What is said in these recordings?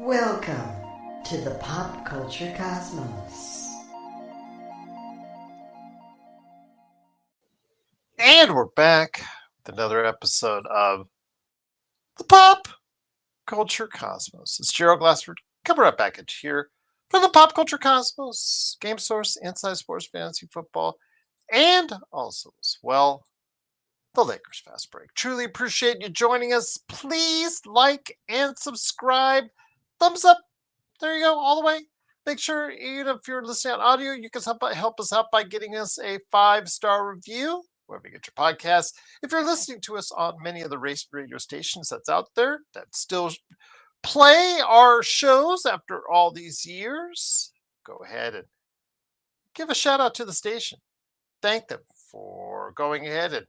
Welcome to the Pop Culture Cosmos. And we're back with another episode of the Pop Culture Cosmos. It's Gerald Glassford coming right back at you here for the Pop Culture Cosmos, Game Source, Inside Sports, Fantasy Football, and also as well, the Lakers Fast Break. Truly appreciate you joining us. Please like and subscribe. Thumbs up. There you go, all the way. Make sure, even if you're listening on audio, you can help us out by getting us a 5-star review wherever you get your podcasts. If you're listening to us on many of the radio stations that's out there that still play our shows after all these years, go ahead and give a shout out to the station. Thank them for going ahead and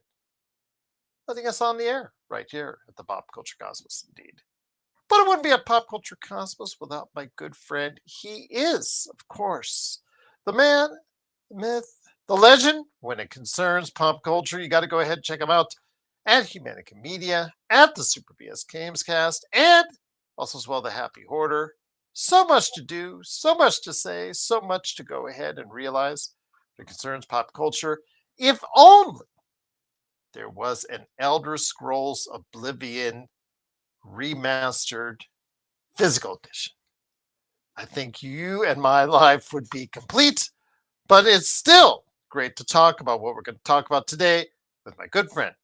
letting us on the air right here at the Pop Culture Cosmos, indeed. But it wouldn't be a Pop Culture Cosmos without my good friend. He is, of course, the man, the myth, the legend. When it concerns pop culture, you got to go ahead and check him out at Humanica Media, at the Super BS Gamescast, and also as well the Happy Hoarder. So much to do, so much to say, so much to go ahead and realize when it concerns pop culture. If only there was an Elder Scrolls Oblivion Remastered physical edition. I think you and my life would be complete, but it's still great to talk about what we're going to talk about today with my good friend,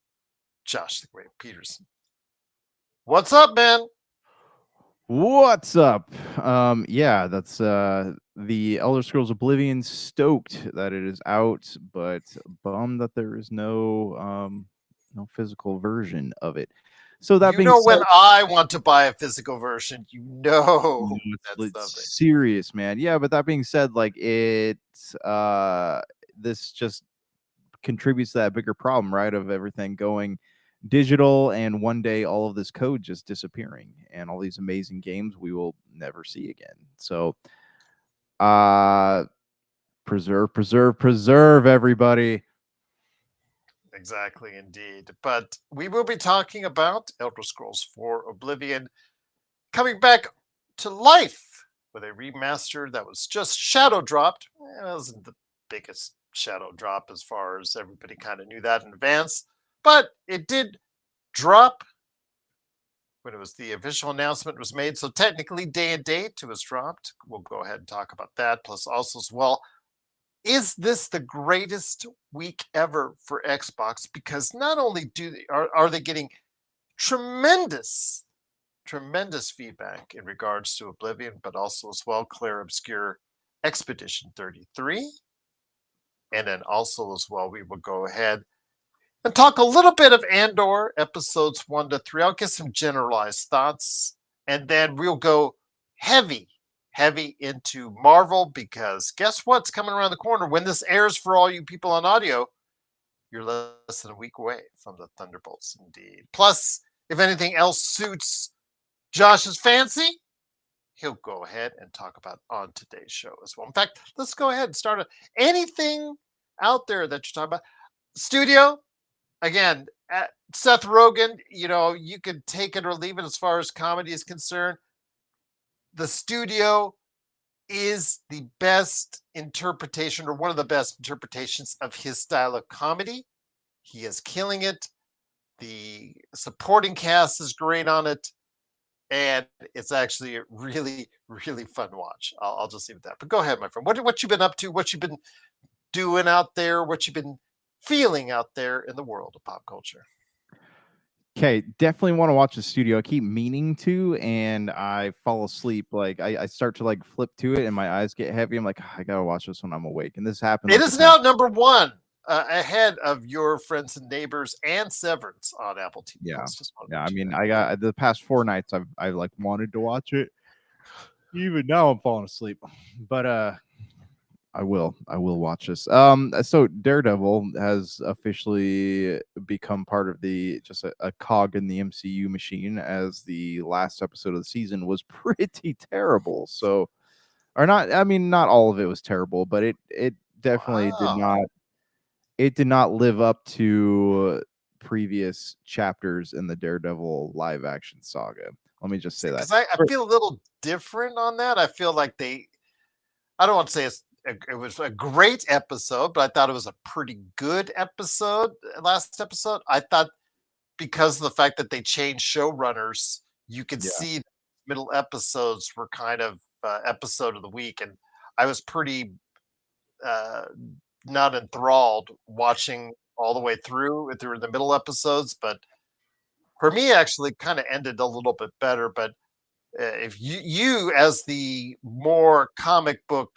Josh the Great Peterson. What's up, man? What's up? Yeah, that's the Elder Scrolls Oblivion. Stoked that it is out, but bummed that there is no physical version of it. So that being said, when I want to buy a physical version, it's serious, man. Yeah, but that being said, like this just contributes to that bigger problem, right? Of everything going digital and one day all of this code just disappearing and all these amazing games we will never see again. So preserve everybody. Exactly, indeed. But we will be talking about Elder Scrolls 4 Oblivion coming back to life with a remaster that was just shadow dropped. It wasn't the biggest shadow drop as far as everybody kind of knew that in advance, but it did drop when it was the official announcement was made. So technically day and date it was dropped. We'll go ahead and talk about that. Plus also as well, is this the greatest week ever for Xbox? Because not only are they getting tremendous feedback in regards to Oblivion, but also as well Clair Obscur Expedition 33. And then also as well, we will go ahead and talk a little bit of Andor episodes 1 to 3. I'll get some generalized thoughts, and then we'll go heavy into Marvel, because guess what's coming around the corner? When this airs for all you people on audio, you're less than a week away from the Thunderbolts, indeed. Plus, if anything else suits Josh's fancy, he'll go ahead and talk about on today's show as well. In fact, let's go ahead and start anything out there that you're talking about. Studio, again, Seth Rogen, you could take it or leave it as far as comedy is concerned. The Studio is the best interpretation, or one of the best interpretations of his style of comedy. He is killing it. The supporting cast is great on it. And it's actually a really, really fun watch. I'll just leave it at that. But go ahead, my friend. What you been up to? What you been doing out there? What you been feeling out there in the world of pop culture? Okay, definitely want to watch the Studio. I keep meaning to, and I fall asleep. Like I start to like flip to it, and my eyes get heavy. I'm like, I gotta watch this when I'm awake. And this happened. It is now number 1, ahead of Your Friends and Neighbors and Severance on Apple TV. Yeah, I mean, I got the past 4 nights. I've like wanted to watch it. Even now, I'm falling asleep. But I will watch this. So Daredevil has officially become part of just a cog in the MCU machine, as the last episode of the season was pretty terrible. So, or not. I mean, not all of it was terrible, but it definitely did not. It did not live up to previous chapters in the Daredevil live action saga. Let me just say that. Because I feel a little different on that. I feel like I don't want to say it was a great episode, but I thought it was a pretty good episode. Last episode, I thought because of the fact that they changed showrunners, you could Yeah. see middle episodes were kind of episode of the week, and I was pretty uh, not enthralled watching all the way through the middle episodes. But for me, actually, kind of ended a little bit better. But if you as the more comic book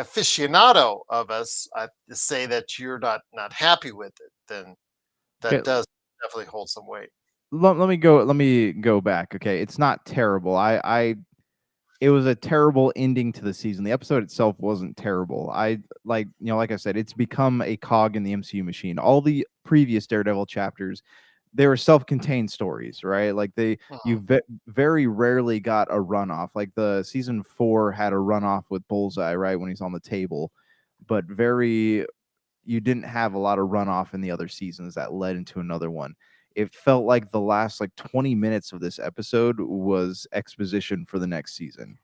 aficionado of us, I say that you're not happy with it, then that Okay, does definitely hold some weight. let me go back. Okay, it's not terrible. It was a terrible ending to the season. The episode itself wasn't terrible. Like I said, it's become a cog in the MCU machine. All the previous Daredevil chapters, they were self-contained stories, right? Like you very rarely got a runoff. Like the season 4 had a runoff with Bullseye, right, when he's on the table, but you didn't have a lot of runoff in the other seasons that led into another one. It felt like the last 20 minutes of this episode was exposition for the next season.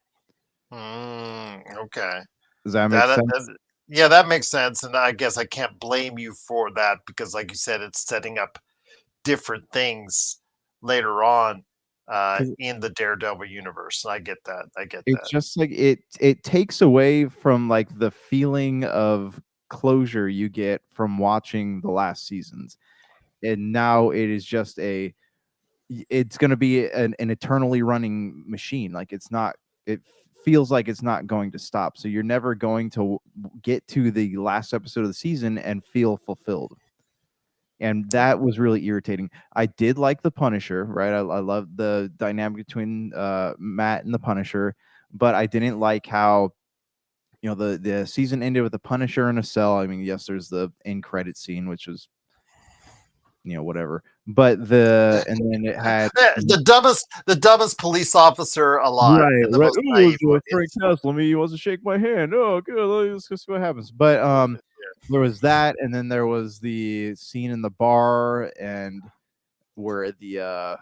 Okay. Does that make sense? Yeah, that makes sense. And I guess I can't blame you for that because, like you said, it's setting up different things later on in the Daredevil universe. And I get that. It's just like it takes away from the feeling of closure you get from watching the last seasons. And now it is just it's going to be an eternally running machine. It feels like it's not going to stop. So you're never going to get to the last episode of the season and feel fulfilled. And that was really irritating. I did like the Punisher, right? I love the dynamic between Matt and the Punisher, but I didn't like how the season ended with the Punisher in a cell. I mean, yes, there's the end credit scene, which was whatever. But and then it had the dumbest police officer alive. Right. And the most naive one. Frank Castle. He wants to shake my hand. Oh, good. Let's see what happens. But there was that, and then there was the scene in the bar, and where the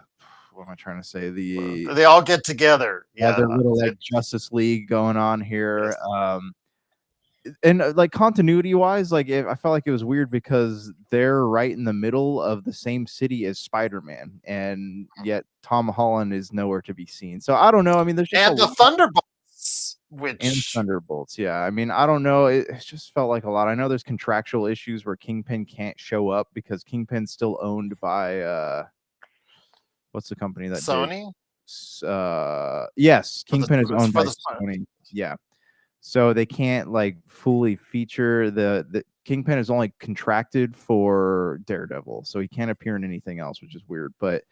what am I trying to say? They all get together. Yeah, the little Justice League going on here. Yes. And continuity wise, I felt like it was weird because they're right in the middle of the same city as Spider-Man, and yet Tom Holland is nowhere to be seen. So I don't know. I mean, there's just the Thunderbolts, and Thunderbolts. Yeah, I mean, I don't know. It just felt like a lot. I know there's contractual issues where Kingpin can't show up because Kingpin's still owned by what's the company that Sony? Yes, Kingpin is owned by Sony. Yeah. So they can't fully feature the Kingpin is only contracted for Daredevil, so he can't appear in anything else, which is weird. But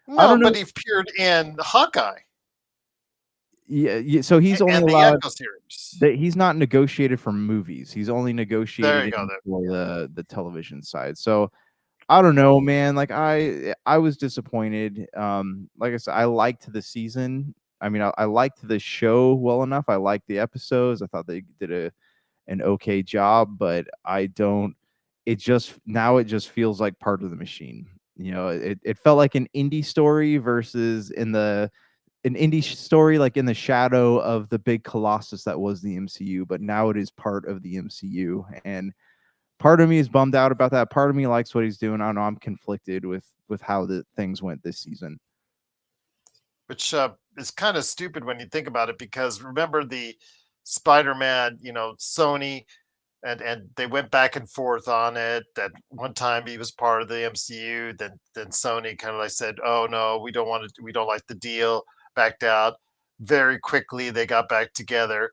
I don't know. But he appeared in Hawkeye. Yeah, so he's only allowed. He's not negotiated for movies. He's only negotiated for the television side. So I don't know, man. I was disappointed. Like I said, I liked the season. I mean, I liked the show well enough. I liked the episodes. I thought they did an okay job, but I don't. It just feels like part of the machine. It felt like an indie story versus an indie story in the shadow of the big colossus that was the MCU, but now it is part of the MCU. And part of me is bummed out about that. Part of me likes what he's doing. I don't know. I'm conflicted with how the things went this season. Which is kind of stupid when you think about it, because remember the Spider-Man, Sony, and they went back and forth on it. That one time he was part of the MCU, then Sony kind of said, "Oh no, we don't like the deal," backed out. Very quickly they got back together,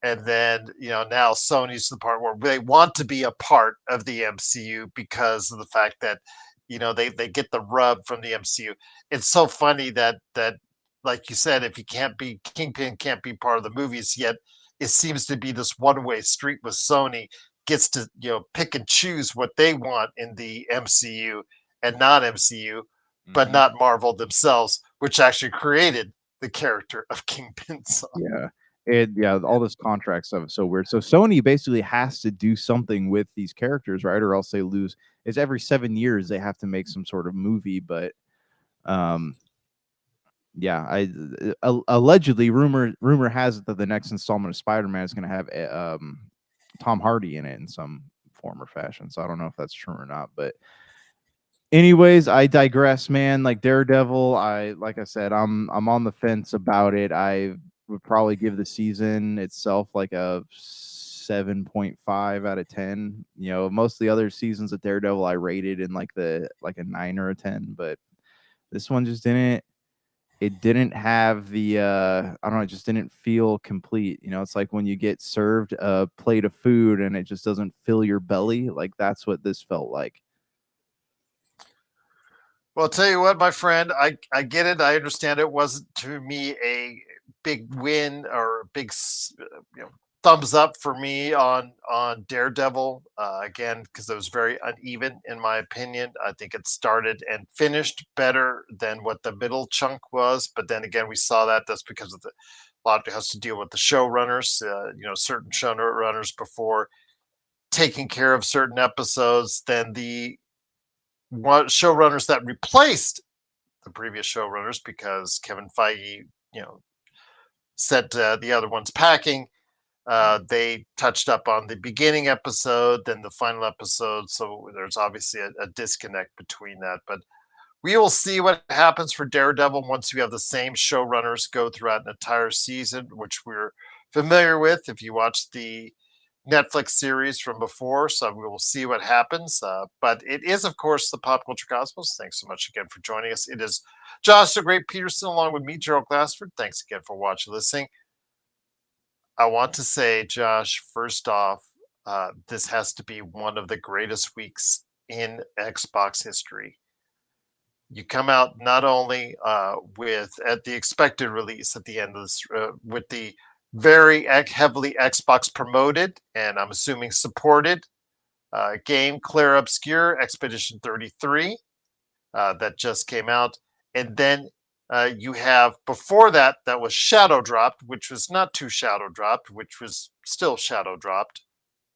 and then now Sony's the part where they want to be a part of the MCU because of the fact that they get the rub from the MCU. It's so funny that like you said, if Kingpin can't be part of the movies, yet it seems to be this one-way street with Sony gets to pick and choose what they want in the MCU and not MCU, but not Marvel themselves, which actually created the character of Kingpin. So. Yeah. All this contract stuff is so weird. So Sony basically has to do something with these characters, right? Or else they lose. It's every 7 years they have to make some sort of movie, but yeah, allegedly rumor has it that the next installment of Spider-Man is going to have Tom Hardy in it in some form or fashion. So I don't know if that's true or not, but anyways, I digress, man. Like Daredevil, like I said, I'm on the fence about it. I would probably give the season itself like a 7.5 out of 10. You know, most of the other seasons of Daredevil I rated in like a 9 or a 10, but this one just didn't. It didn't have the I don't know, it just didn't feel complete. You know, it's like when you get served a plate of food and it just doesn't fill your belly. Like that's what this felt like. Well, I'll tell you what, my friend, I get it. I understand it wasn't to me a big win or a big thumbs up for me on Daredevil. Again, because it was very uneven in my opinion. I think it started and finished better than what the middle chunk was. But then again, we saw that's because of a lot of it has to deal with the showrunners. Certain showrunners before taking care of certain episodes. Then the showrunners that replaced the previous showrunners because Kevin Feige, set the other ones packing. They touched up on the beginning episode, then the final episode. So there's obviously a disconnect between that. But we will see what happens for Daredevil once we have the same showrunners go throughout an entire season, which we're familiar with if you watch the Netflix series from before. So we will see what happens. But it is, of course, the Pop Culture Cosmos. Thanks so much again for joining us. It is Josh the Great Peterson along with me, Gerald Glassford. Thanks again for watching, listening. I want to say, Josh, first off, this has to be one of the greatest weeks in Xbox history. You come out not only with at the expected release at the end of this, with the very heavily Xbox promoted and I'm assuming supported game Clair Obscur Expedition 33 that just came out. And then you have before that was Shadow Dropped, which was not too Shadow Dropped, which was still Shadow Dropped.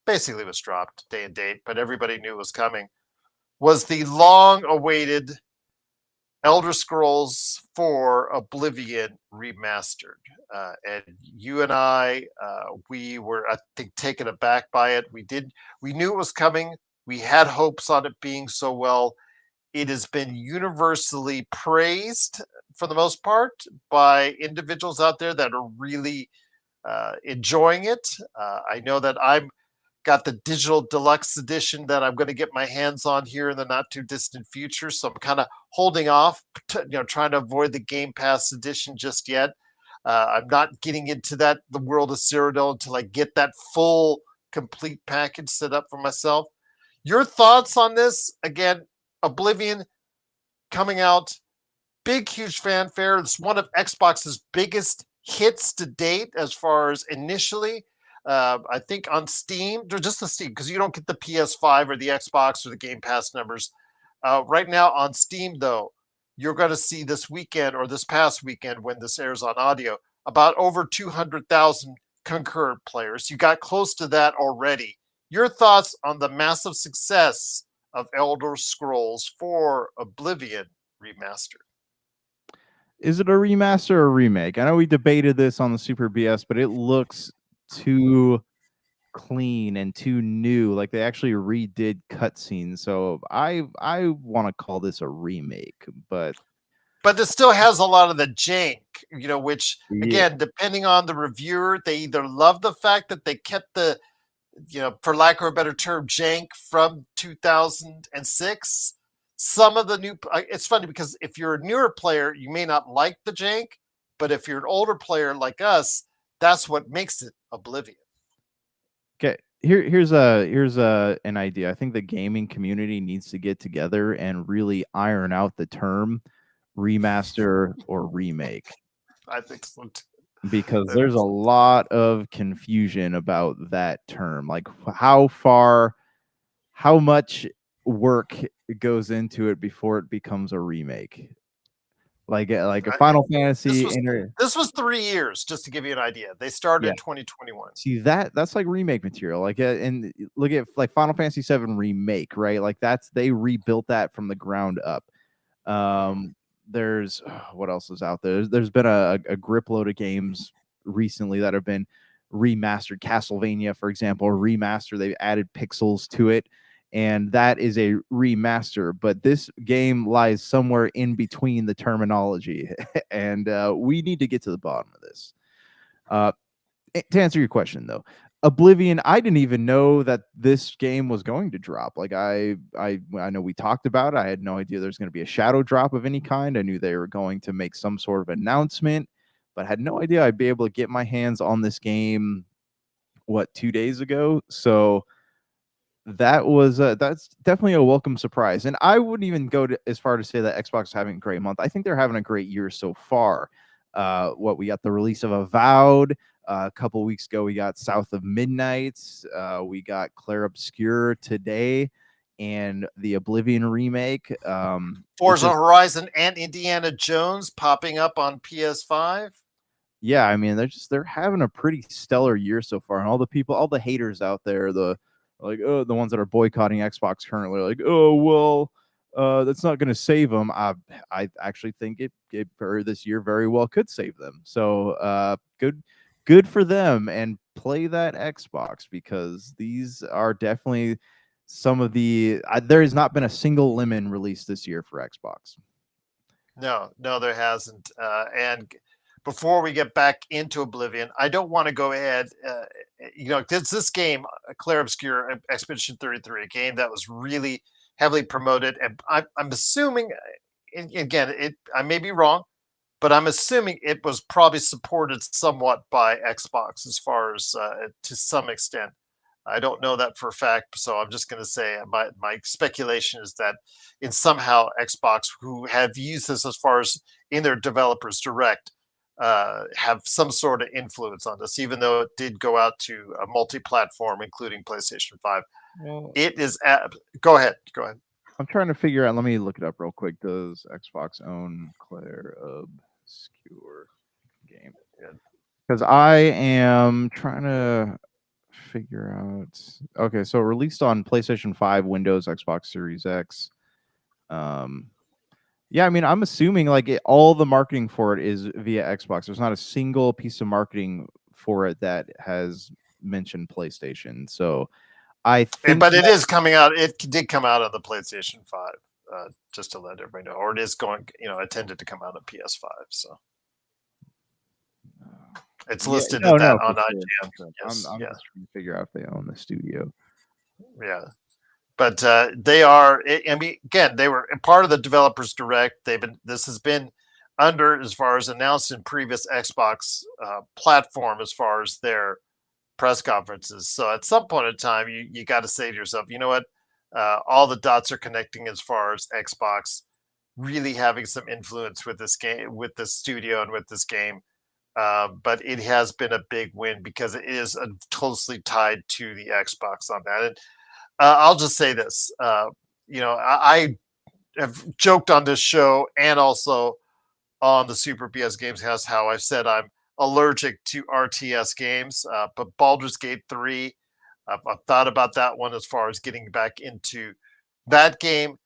Basically was dropped day and date, but everybody knew it was coming. Was the long awaited Elder Scrolls 4 Oblivion Remastered. And you and I, we were, I think, taken aback by it. We knew it was coming. We had hopes on it being so well. It has been universally praised for the most part by individuals out there that are really enjoying it. I know that I'm got the digital deluxe edition that I'm going to get my hands on here in the not too distant future. So I'm kind of holding off, trying to avoid the Game Pass edition just yet. I'm not getting into the world of Cyrodiil until I get that full complete package set up for myself. Your thoughts on this? Again, Oblivion coming out, big, huge fanfare. It's one of Xbox's biggest hits to date as far as initially. I think on Steam, just the Steam, because you don't get the PS5 or the Xbox or the Game Pass numbers. Right now on Steam, though, you're going to see this weekend or this past weekend when this airs on audio, about over 200,000 concurrent players. You got close to that already. Your thoughts on the massive success of Elder Scrolls 4 Oblivion Remastered? Is it a remaster or a remake? I know we debated this on the Super BS, but it looks too clean and too new. Like they actually redid cutscenes. So I want to call this a remake, but it still has a lot of the jank, which yeah. again, depending on the reviewer, they either love the fact that they kept the, for lack of a better term, jank from 2006. Some of the new, it's funny because if you're a newer player, you may not like the jank, but if you're an older player like us, that's what makes it Oblivion. Okay, here's an idea. I think the gaming community needs to get together and really iron out the term remaster or remake. I think so too. Because there's a lot of confusion about that term. Like how much work goes into it before it becomes a remake. Like a Final Fantasy. This was 3 years, just to give you an idea. They started in 2021. See that's like remake material. Like and look at like Final Fantasy 7 remake, right? Like they rebuilt that from the ground up. there's what else is out there? There's been a grip load of games recently that have been remastered. Castlevania, for example, remaster. They've added pixels to it, and that is a remaster. But this game lies somewhere in between the terminology, and we need to get to the bottom of this. To answer your question, though, Oblivion, I didn't even know that this game was going to drop. Like I know we talked about it. I had no idea there's going to be a shadow drop of any kind. I knew they were going to make some sort of announcement, but had no idea I'd be able to get my hands on this game 2 days ago. So that was that's definitely a welcome surprise. And I wouldn't even go as far to say that Xbox is having a great month. I think they're having a great year so far. We got the release of Avowed. A couple weeks ago, we got South of Midnight. We got Clair Obscur today, and the Oblivion remake. Forza Horizon and Indiana Jones popping up on PS5. Yeah, I mean they're having a pretty stellar year so far, and all the haters out there, the ones that are boycotting Xbox currently, like, oh well, that's not going to save them. I actually think it for this year very well could save them. So good for them, and play that Xbox, because these are definitely some of the there has not been a single lemon released this year for Xbox. No, there hasn't. And before we get back into Oblivion, I don't want to go ahead. This game, Clair Obscur Expedition 33, a game that was really heavily promoted, and I'm assuming, again, I may be wrong, but I'm assuming it was probably supported somewhat by Xbox as far as to some extent. I don't know that for a fact, so I'm just going to say my speculation is that in somehow Xbox, who have used this as far as in their developers direct, have some sort of influence on this, even though it did go out to a multi-platform, including PlayStation 5. Well, it is. Go ahead. I'm trying to figure out. Let me look it up real quick. Does Xbox own Clair Obscur game? Because I am trying to figure out. Okay, so released on PlayStation 5, Windows, Xbox Series X. Yeah, I mean, I'm assuming all the marketing for it is via Xbox. There's not a single piece of marketing for it that has mentioned PlayStation. So I think, but it is coming out. It did come out on the PlayStation 5, just to let everybody know, or it is going. Intended to come out on PS5. So it's listed on IGN. Yes, I'm just trying to figure out if they own the studio. Yeah. But they are. I mean, again, they were part of the developers direct. This has been under, as far as announced in previous Xbox platform, as far as their press conferences. So at some point in time, you got to say to yourself, you know what? All the dots are connecting as far as Xbox really having some influence with this game, with this studio, and with this game. But it has been a big win because it is closely tied to the Xbox on that. And I'll just say this. I have joked on this show and also on the Super BS Games House how I've said I'm allergic to RTS games, but Baldur's Gate 3, I've thought about that one as far as getting back into that game,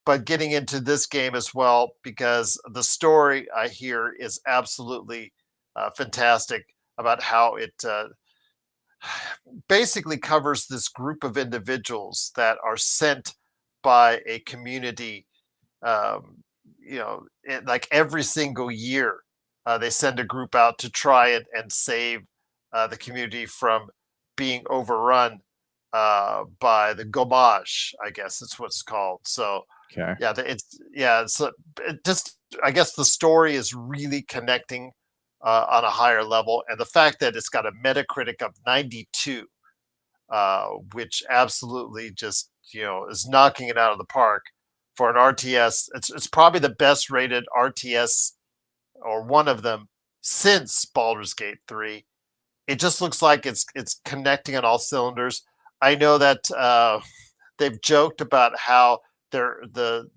but getting into this game as well, because the story I hear is absolutely fantastic about how it basically covers this group of individuals that are sent by a community. Like every single year, they send a group out to try and save the community from being overrun by the Gomage, I guess it's what's called. So okay, I guess the story is really connecting on a higher level, and the fact that it's got a Metacritic of 92, which absolutely just is knocking it out of the park for an RTS. It's probably the best rated RTS, or one of them, since Baldur's Gate 3. It just looks like it's connecting on all cylinders. I know that they've joked about how the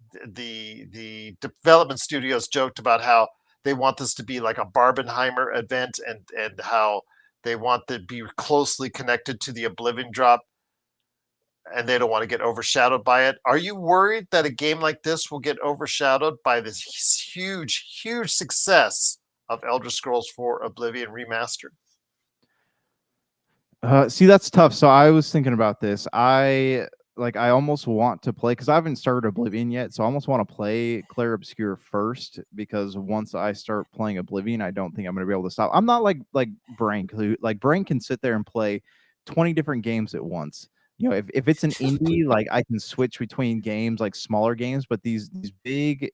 development studios joked about how they want this to be like a Barbenheimer event, and how they want to be closely connected to the Oblivion drop. and they don't want to get overshadowed by it. Are you worried that a game like this will get overshadowed by this huge success of Elder Scrolls 4 Oblivion Remastered? See, that's tough. So I was thinking about this. I almost want to play, because I haven't started Oblivion yet. So I almost want to play Clair Obscur first, because once I start playing Oblivion, I don't think I'm going to be able to stop. I'm not like Brank, who Brank can sit there and play 20 different games at once. You know, if it's an indie, like I can switch between games, like smaller games, but these big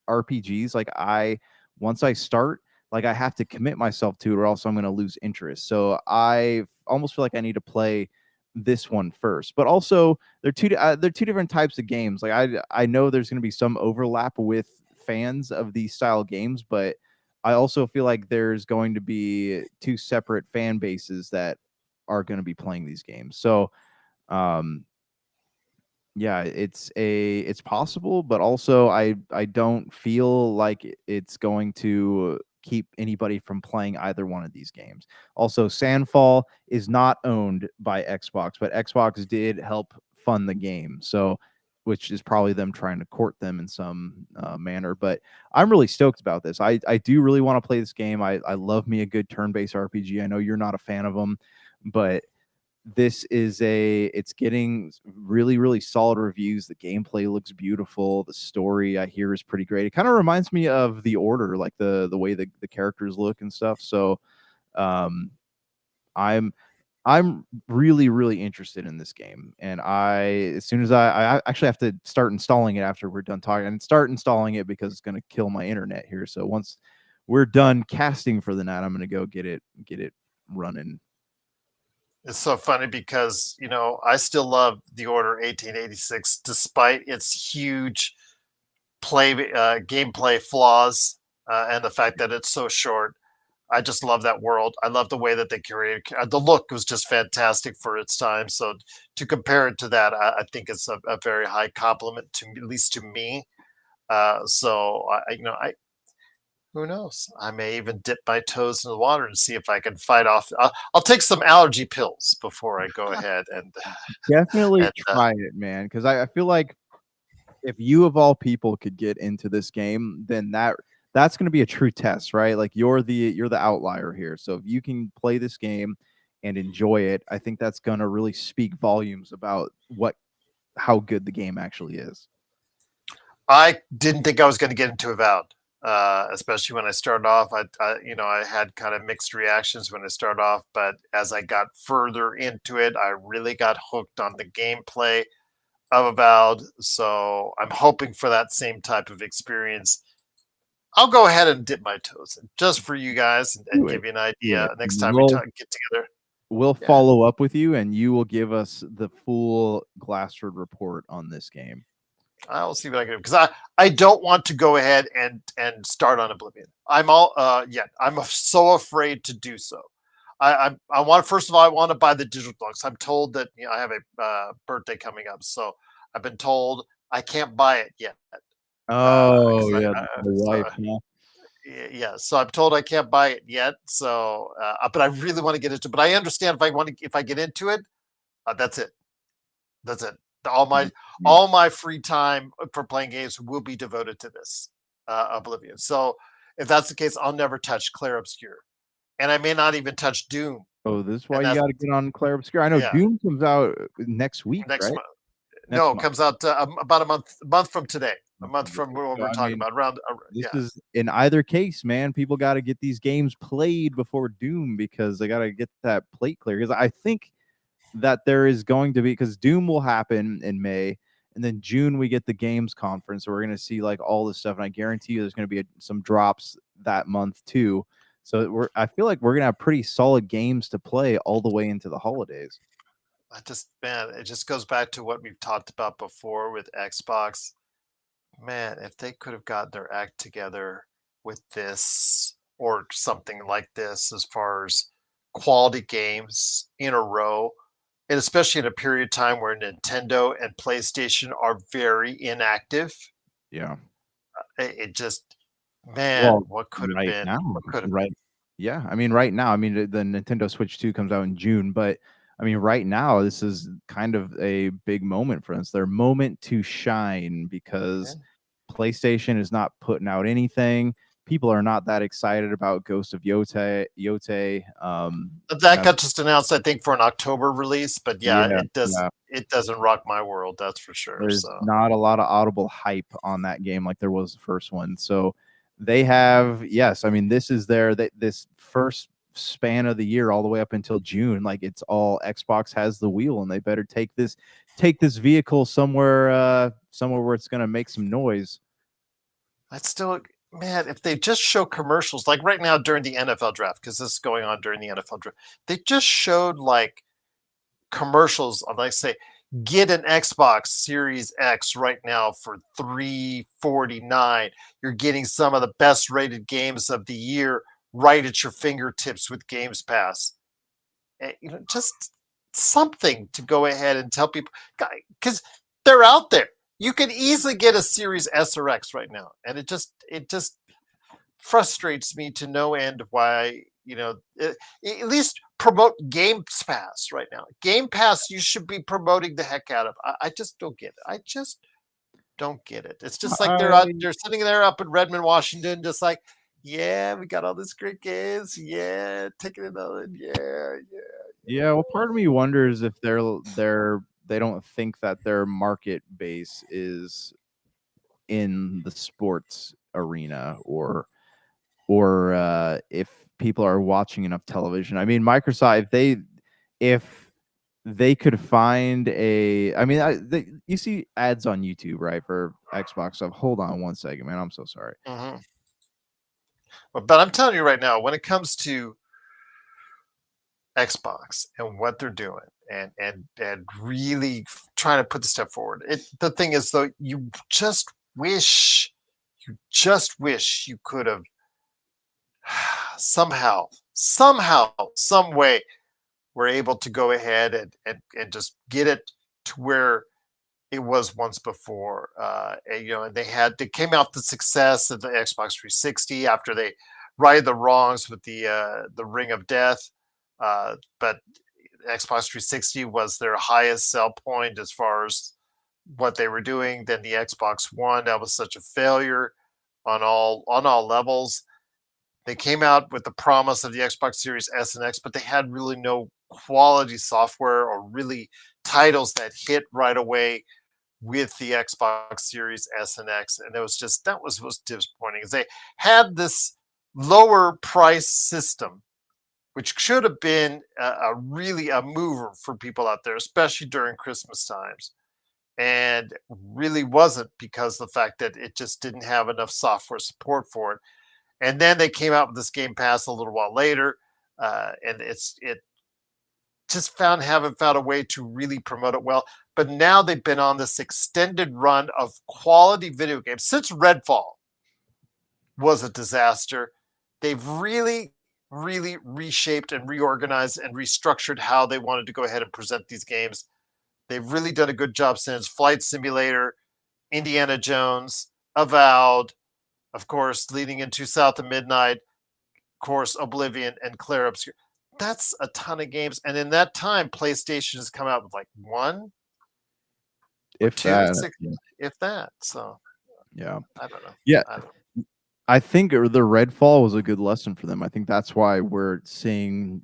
RPGs, once I start, like I have to commit myself to it, or else I'm going to lose interest. So I almost feel like I need to play this one first. But also, they're two different types of games. Like I know there's going to be some overlap with fans of these style games, but I also feel like there's going to be two separate fan bases that are going to be playing these games. So yeah, it's possible, but also I don't feel like it's going to keep anybody from playing either one of these games. Also, Sandfall is not owned by Xbox, but Xbox did help fund the game, so which is probably them trying to court them in some manner. But I'm really stoked about this. I do really want to play this game. I love me a good turn-based RPG. I know you're not a fan of them, but it's getting really solid reviews. The gameplay looks beautiful. The story, I hear, is pretty great. It kind of reminds me of The Order, like the way the characters look and stuff. So I'm really interested in this game, and as soon as I actually have to start installing it after we're done talking, and start installing it because it's going to kill my internet here. So once we're done casting for the night, I'm going to go get it running. It's so funny because, I still love The Order 1886 despite its huge gameplay flaws, and the fact that it's so short. I just love that world. I love the way that they curated. The look was just fantastic for its time. So to compare it to that, I think it's a very high compliment, to at least to me. So who knows? I may even dip my toes in the water and see if I can fight off. I'll take some allergy pills before I go ahead and Definitely and try it, man, because I feel like if you of all people could get into this game, then that's going to be a true test, right? Like you're the outlier here. So if you can play this game and enjoy it, I think that's going to really speak volumes about how good the game actually is. I didn't think I was going to get into Avowed, especially when I started off. I had kind of mixed reactions when I started off, but as I got further into it, I really got hooked on the gameplay of Avowed. So I'm hoping for that same type of experience. I'll go ahead and dip my toes in just for you guys and give you an idea next time we get together. We'll follow up with you, and you will give us the full Glassford report on this game. I'll see what I can do, because I don't want to go ahead and start on Oblivion. I'm so afraid to do so. I want, first of all, I want to buy the digital books. I'm told that I have a birthday coming up, so I've been told I can't buy it yet. Oh yeah, the wife. Yeah, so I'm told I can't buy it yet. So, but I really want to get into it. But I understand if I get into it, that's it. That's it. All my free time for playing games will be devoted to this Oblivion. So if that's the case, I'll never touch Clair Obscur, and I may not even touch Doom. Oh, this is why you got to get on Clair Obscur. I know Doom comes out next week, right? Month. No, it comes out about a month from today. A month from what we're talking about. This is, in either case, man, people got to get these games played before Doom, because they got to get that plate clear. Because I think that there is going to be, because Doom will happen in May, and then June we get the games conference, so we're going to see like all this stuff, and I guarantee you there's going to be some drops that month too. So I feel like we're going to have pretty solid games to play all the way into the holidays. It just goes back to what we've talked about before with Xbox. Man, if they could have gotten their act together with this or something like this, as far as quality games in a row, and especially in a period of time where Nintendo and PlayStation are very inactive. Yeah. It just, man, what could have been? Now, right? Yeah, I mean, right now, the Nintendo Switch 2 comes out in June, but I mean, right now, this is kind of a big moment for us. Their moment to shine because PlayStation is not putting out anything. People are not that excited about Ghost of Yote. That got just announced, I think, for an October release. But yeah, Yeah, it doesn't rock my world, that's for sure. there's So not a lot of audible hype on that game like there was the first one. So they have, yes, I mean, this is this first span of the year all the way up until June. Like it's all Xbox has the wheel, and they better take this vehicle somewhere where it's gonna make some noise. that's still, man, if they just show commercials like right now during the NFL draft, because this is going on during the NFL draft, they just showed like commercials of like say get an Xbox Series X right now for $349. You're getting some of the best rated games of the year right at your fingertips with Games Pass. Just something to go ahead and tell people, because they're out there. You can easily get a Series S or X right now, and it just frustrates me to no end why at least promote Game Pass right now. Game Pass, you should be promoting the heck out of. I just don't get it. I just don't get it. It's just like they're sitting there up in Redmond, Washington, just like, yeah, we got all this great games. Yeah, taking it on. Yeah, well, part of me wonders if they don't think that their market base is in the sports arena, or if people are watching enough television. I mean, Microsoft, if they could find you see ads on YouTube, right, for Xbox stuff. Hold on one second, man. I'm so sorry. Mm-hmm. But I'm telling you right now, when it comes to Xbox and what they're doing and really trying to put the step forward, the thing is though, you just wish you could have somehow, some way, were able to go ahead and just get it to where it was once before. And they came out the success of the Xbox 360 after they righted the wrongs with the Ring of Death. But Xbox 360 was their highest sell point as far as what they were doing. Then the Xbox One, that was such a failure on all levels. They came out with the promise of the Xbox Series S and X, but they had really no quality software or really titles that hit right away with the Xbox Series S and X. And that was disappointing. They had this lower price system, which should have been really a mover for people out there, especially during Christmas times. And really wasn't, because of the fact that it just didn't have enough software support for it. And then they came out with this Game Pass a little while later, and it just haven't found a way to really promote it well. But now they've been on this extended run of quality video games since Redfall was a disaster. They've really reshaped and reorganized and restructured how they wanted to go ahead and present these games. They've really done a good job since Flight Simulator, Indiana Jones, Avowed, of course, leading into South of Midnight, of course, Oblivion and Clair Obscur. That's a ton of games. And in that time, PlayStation has come out with like one, if that. If that. So, yeah. I don't know. Yeah. I think the Redfall was a good lesson for them. I think that's why we're seeing,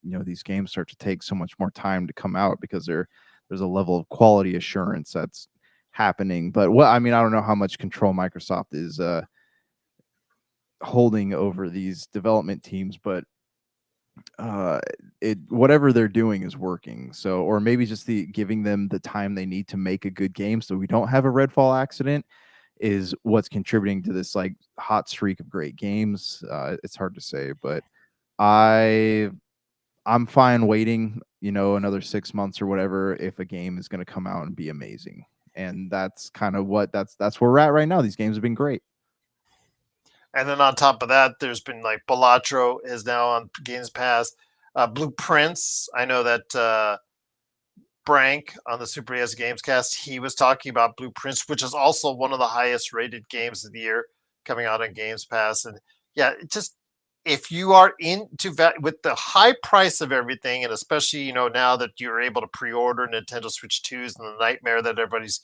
these games start to take so much more time to come out, because there's a level of quality assurance that's happening. But I don't know how much control Microsoft is holding over these development teams, but whatever they're doing is working. So, or maybe just giving them the time they need to make a good game, so we don't have a Redfall accident, is what's contributing to this like hot streak of great games. It's hard to say, but I'm fine waiting, another 6 months or whatever, if a game is going to come out and be amazing. And that's kind of that's where we're at right now. These games have been great. And then on top of that, there's been like Balatro is now on Games Pass. Blueprints, I know that Brank on the Super AS Gamescast, he was talking about Blueprints, which is also one of the highest rated games of the year coming out on Games Pass. And yeah, if you are into with the high price of everything, and especially now that you're able to pre-order Nintendo Switch 2s and the nightmare that everybody's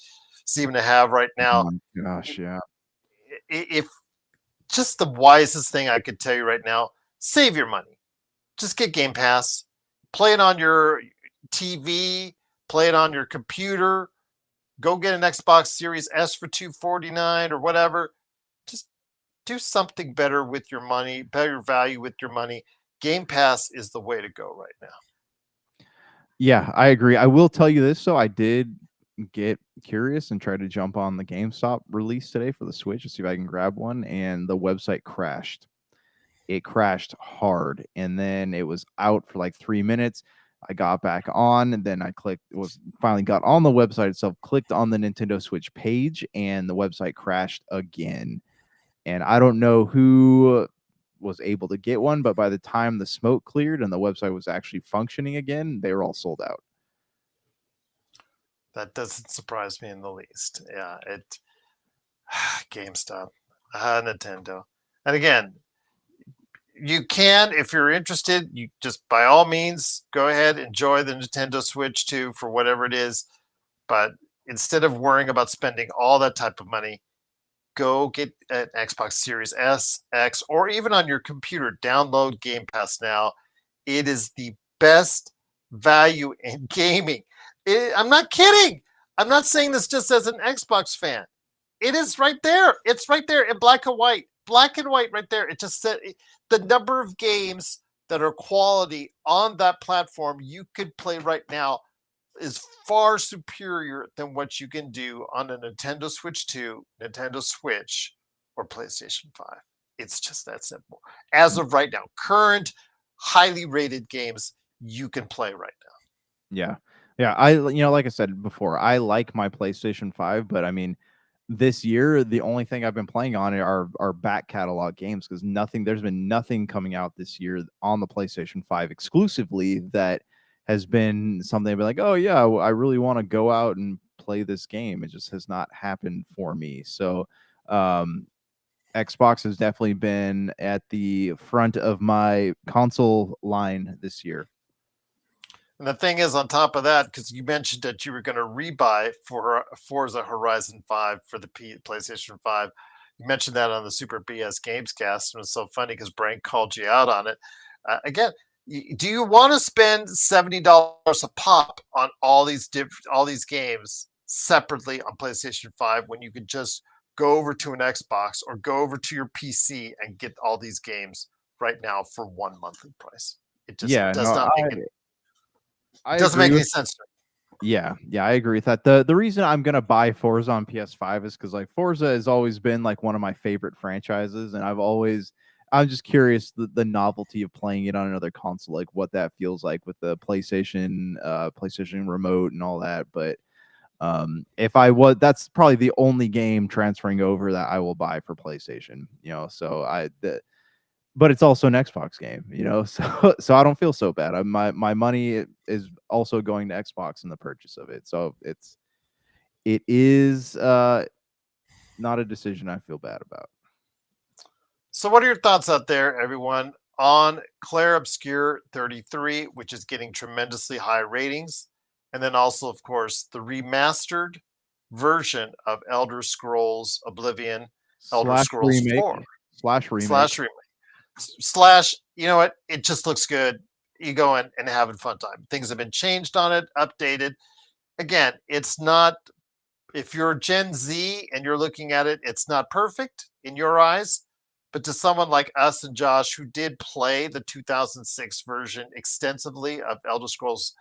seeming to have right now, Oh my gosh, yeah. if just the wisest thing I could tell you right now, save your money. Just get Game Pass, play it on your TV, play it on your computer, go get an Xbox Series S for $249 or whatever. Just do something better with your money, better value with your money. Game Pass is the way to go right now. Yeah, I agree. I will tell you this, so I did get curious and try to jump on the GameStop release today for the Switch to see if I can grab one, and the website crashed. It crashed hard, and then it was out for like 3 minutes. I got back on, and then I finally got on the website itself, clicked on the Nintendo Switch page, and the website crashed again. And I don't know who was able to get one, but by the time the smoke cleared and the website was actually functioning again, they were all sold out. That doesn't surprise me in the least. Yeah, GameStop, Nintendo. And again, you can, if you're interested, you just by all means go ahead, enjoy the Nintendo Switch 2 for whatever it is. But instead of worrying about spending all that type of money, go get an Xbox Series S, X, or even on your computer. Download Game Pass now. It is the best value in gaming. I'm not kidding. I'm not saying this just as an Xbox fan. It is right there. It's right there in black and white. Black and white right there. It just said the number of games that are quality on that platform you could play right now is far superior than what you can do on a Nintendo Switch 2, Nintendo Switch, or PlayStation 5. It's just that simple. As of right now, current highly rated games you can play right now. Yeah. Yeah, like I said before, I like my PlayStation 5, but I mean, this year the only thing I've been playing on it are back catalog games, because there's been nothing coming out this year on the PlayStation 5 exclusively that has been something I've been like, oh yeah, I really want to go out and play this game. It just has not happened for me. So Xbox has definitely been at the front of my console line this year. And the thing is, on top of that, because you mentioned that you were going to rebuy for Forza Horizon 5 for the PlayStation 5, you mentioned that on the Super BS Gamescast, and it was so funny because Brian called you out on it. Again, do you want to spend $70 a pop on all these games separately on PlayStation 5 when you could just go over to an Xbox or go over to your PC and get all these games right now for one monthly price? It just does not make it. I doesn't agree make any with, sense to me. yeah, I agree with that. The reason I'm gonna buy Forza on PS5 is because like Forza has always been like one of my favorite franchises, and I'm just curious the novelty of playing it on another console, like what that feels like with the PlayStation remote and all that. But that's probably the only game transferring over that I will buy for PlayStation. But it's also an Xbox game, so I don't feel so bad. My money is also going to Xbox in the purchase of it, so it is not a decision I feel bad about. So what are your thoughts out there, everyone, on Clair Obscur 33, which is getting tremendously high ratings, and then also, of course, the remastered version of Elder Scrolls Oblivion, Elder Scrolls 4 slash remake. You know what? It just looks good. You go in and having fun time. Things have been changed on it, updated. Again, it's not, if you're Gen Z and you're looking at it, it's not perfect in your eyes. But to someone like us and Josh, who did play the 2006 version extensively of Elder Scrolls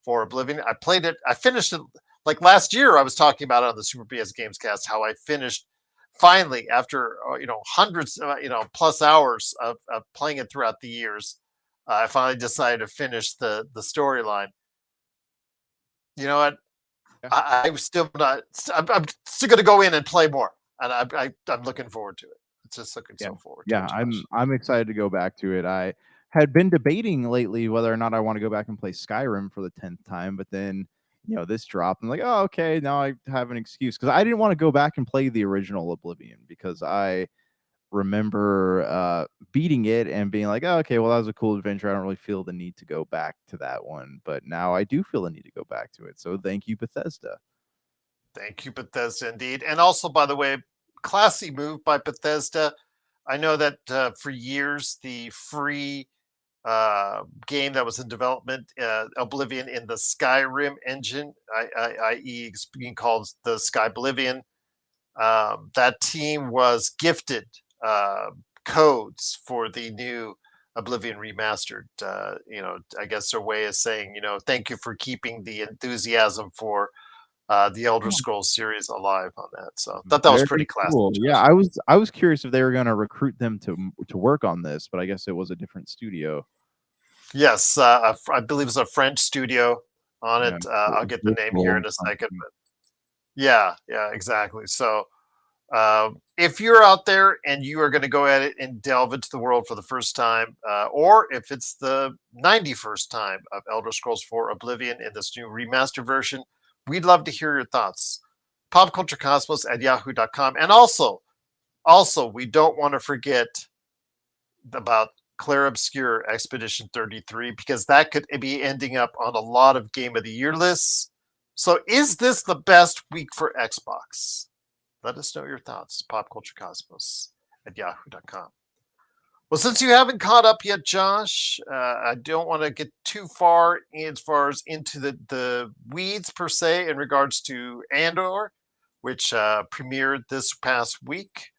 4 Oblivion, I finished it like last year. I was talking about it on the Super BS Gamescast, how I finished finally after hundreds plus hours of playing it throughout the years. I finally decided to finish the storyline. You know what? Yeah. I'm still going to go in and play more, and I'm looking forward to it. It's just looking so forward to it. Yeah, I'm excited to go back to it. I had been debating lately whether or not I want to go back and play Skyrim for the 10th time, but then this dropped. I'm like, oh, okay, now I have an excuse, because I didn't want to go back and play the original Oblivion, because I remember beating it and being like, oh, okay, well, that was a cool adventure. I don't really feel the need to go back to that one, but now I do feel the need to go back to it. So thank you, Bethesda. Thank you, Bethesda, indeed. And also, by the way, classy move by Bethesda. I know that for years, the free game that was in development, Oblivion in the Skyrim engine, i.e. it's being called the Skyblivion, that team was gifted codes for the new Oblivion Remastered. I guess their way of saying, thank you for keeping the enthusiasm for the Elder Scrolls series alive on that. So I thought that was Very pretty classy. cool. Yeah, I was curious if they were going to recruit them to work on this, but I guess it was a different studio. Yes, I believe it's a French studio on Yeah, it. I'll get the name here in a second. But yeah, exactly. So if you're out there and you are going to go at it and delve into the world for the first time, or if it's the 91st time of Elder Scrolls 4 Oblivion in this new remastered version, we'd love to hear your thoughts. popculturecosmos@yahoo.com. And also, we don't want to forget about Clair Obscur Expedition 33, because that could be ending up on a lot of Game of the Year lists. So is this the best week for Xbox? Let us know your thoughts. popculturecosmos@yahoo.com. Well, since you haven't caught up yet, Josh, I don't want to get too far as far as into the weeds per se in regards to Andor, which premiered this past week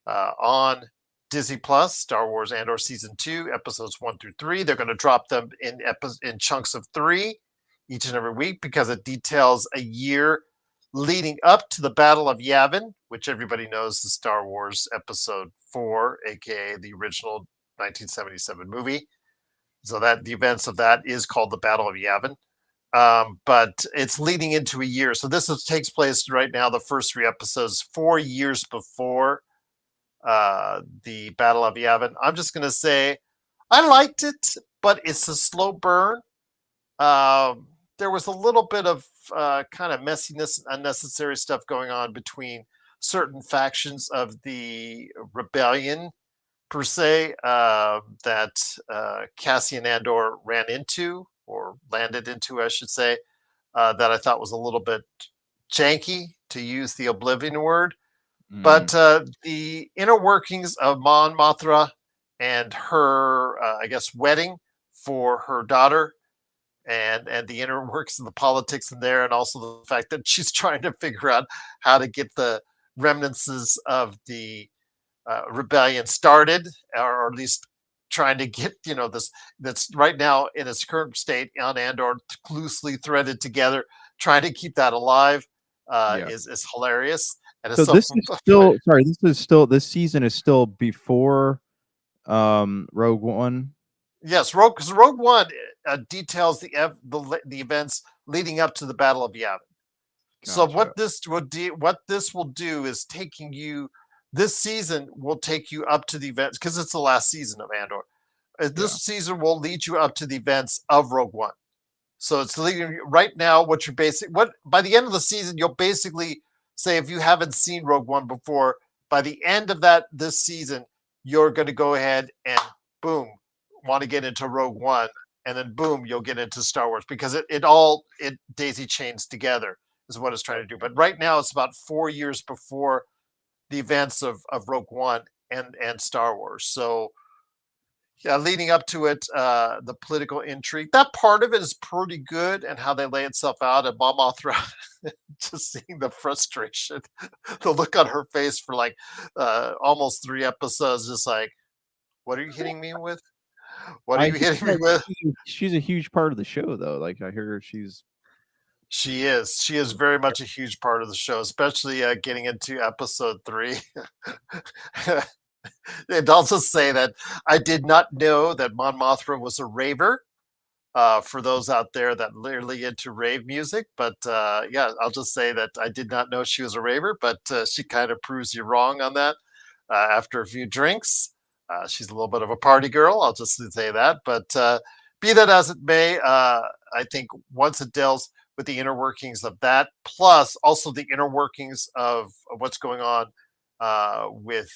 on Disney Plus. Star Wars Andor Season 2, episodes 1 through 3. They're going to drop them in chunks of 3 each and every week, because it details a year leading up to the Battle of Yavin, which everybody knows is Star Wars Episode 4, aka the original 1977 movie. So that the events of that is called the Battle of Yavin. But it's leading into a year. So takes place right now, the first 3 episodes, 4 years before the Battle of Yavin. I'm just going to say I liked it, but it's a slow burn. There was a little bit of kind of messiness, unnecessary stuff going on between certain factions of the rebellion, per se, that Cassian Andor ran into, or landed into, I should say, that I thought was a little bit janky, to use the Oblivion word. But the inner workings of Mon Mothra and her, I guess, wedding for her daughter, and the inner works of the politics in there, and also the fact that she's trying to figure out how to get the remnants of the rebellion started, or at least trying to get this that's right now in its current state on Andor loosely threaded together, trying to keep that alive, is hilarious. And so this is still this season is still before Rogue One. Yes, Rogue One details the events leading up to the Battle of Yavin. Gotcha. So what this will do is taking you. This season will take you up to the events, because it's the last season of Andor. This season will lead you up to the events of Rogue One. So it's leading right now. What by the end of the season, you'll basically say, if you haven't seen Rogue One before, by the end of this season, you're going to go ahead and boom, want to get into Rogue One, and then boom, you'll get into Star Wars, because it daisy chains together is what it's trying to do. But right now, it's about 4 years before the events of Rogue One and Star Wars. So yeah, leading up to it, the political intrigue, that part of it is pretty good, and how they lay itself out. And Mom Mothra, just seeing the frustration, the look on her face for like almost 3 episodes, just like, what are you hitting me with? What are you hitting me with? She's a huge part of the show, though. Like, I hear She is very much a huge part of the show, especially getting into episode 3. And also say that I did not know that Mon Mothra was a raver. For those out there that literally into rave music, but yeah, I'll just say that I did not know she was a raver, but she kind of proves you wrong on that after a few drinks. She's a little bit of a party girl, I'll just say that. But be that as it may, I think once it delves with the inner workings of that, plus also the inner workings of what's going on with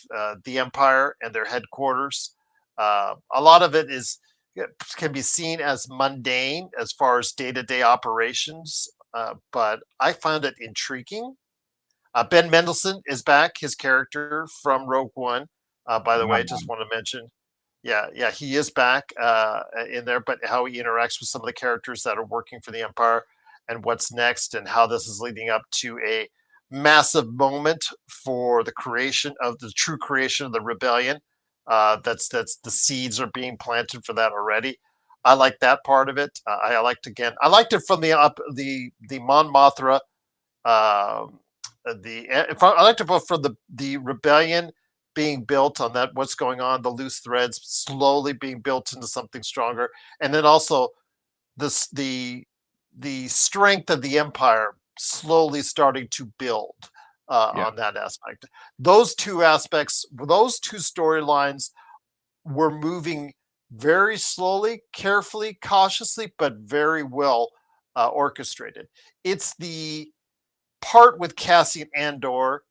the Empire and their headquarters. A lot of it can be seen as mundane as far as day-to-day operations, but I found it intriguing. Ben Mendelsohn is back, his character from Rogue One. By the way, just want to mention, yeah, he is back in there, but how he interacts with some of the characters that are working for the Empire and what's next and how this is leading up to a massive moment for the true creation of the rebellion. That's the seeds are being planted for that already. I like that part of it. I liked it from the Mon Mothma. I liked it both from the rebellion being built on that, what's going on, the loose threads slowly being built into something stronger, and then also the strength of the Empire slowly starting to build on that aspect. Those two aspects, those two storylines were moving very slowly, carefully, cautiously, but very well orchestrated. It's the part with Cassian Andor